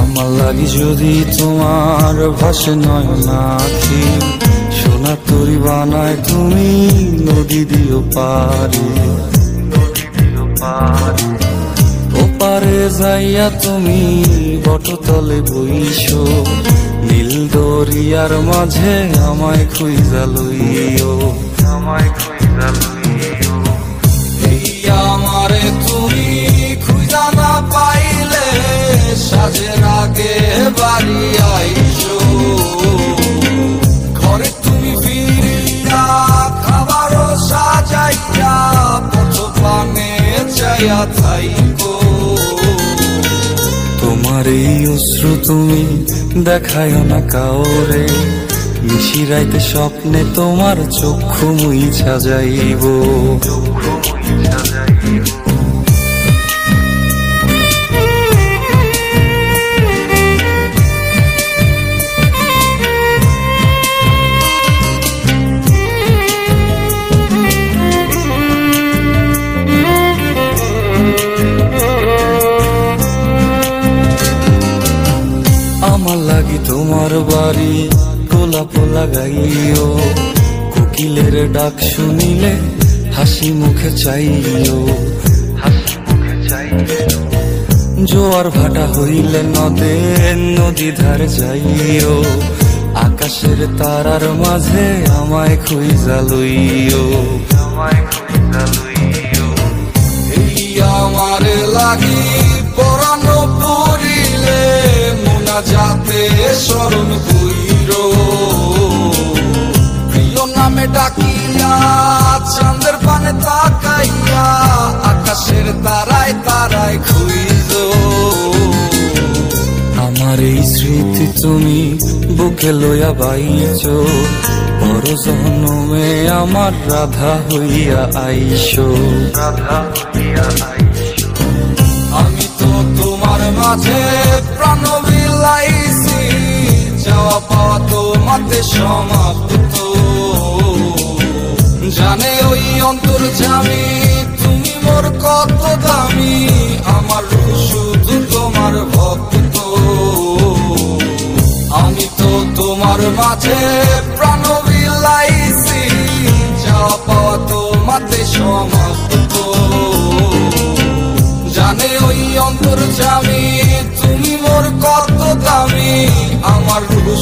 আমার লাগি যদি তোমার ভাসে নয়নাখি, সোনা তরি বানায় তুমি নদী দিও পারে। ওপারে যাইয়া তুমি বটতলে বইসো, নীল দরিয়ার মাঝে আমায় খুঁজা লইও, আমায় খুঁজা লইও। এই আমারে তুমি খুঁজা না পাইলে সাজের আগে বাড়ি আইসো, ঘরে তুমি ফিরিয়া খাবারও সাজাইয়া পথ পানে চাইয়া থাইকো। তোমার এই অশ্রু তুমি দেখায় না কাউরে, নিশিরাইতে স্বপ্নে তোমার চক্ষু মুইছা যাইব, চক্ষু মুইছা যাইব। আমার লাগি তোমার বাড়ি গোলাপ লাগাইও, কোকিলের ডাক শুনিলে হাসি মুখে চাইও, হাসি মুখে চাইও। জোয়ার ভাটা হইলে নদে নদী ধারে যাইও, আকাশের তারার মাঝে আমায় খুঁজা লইও, আমায় খুঁজা লইও। এই আমার লাগি পরানো পড়িলে যাতে স্মরণ কইরো, প্রিয় নামে ডাকিয়া চাঁদের পানে তাকাইয়া আকাশের তারায় তারায় খুঁজো। আমার এই স্মৃতি তুমি বুকে লইয়া বাইছো, বড় জনমে আমার রাধা হইয়া আইসো, রাধা হইয়া আইসো। আমি তো তোমার মাঝে প্রাণ বিলাইছি, যাওয়া পাওয়া তোমাতে সমাপ্ত। জানে ওই অন্তর্যামী তুমি মোর কত দামি, আমার শুধু তোমার ভক্ত। আমি তো তোমার মাঝে প্রাণ বিলাইছি, যাওয়া পাওয়া তোমাতে সমাপ্ত। জানে ওই অন্তর্যামী তুমি মোর কত দামি, আমার শুধু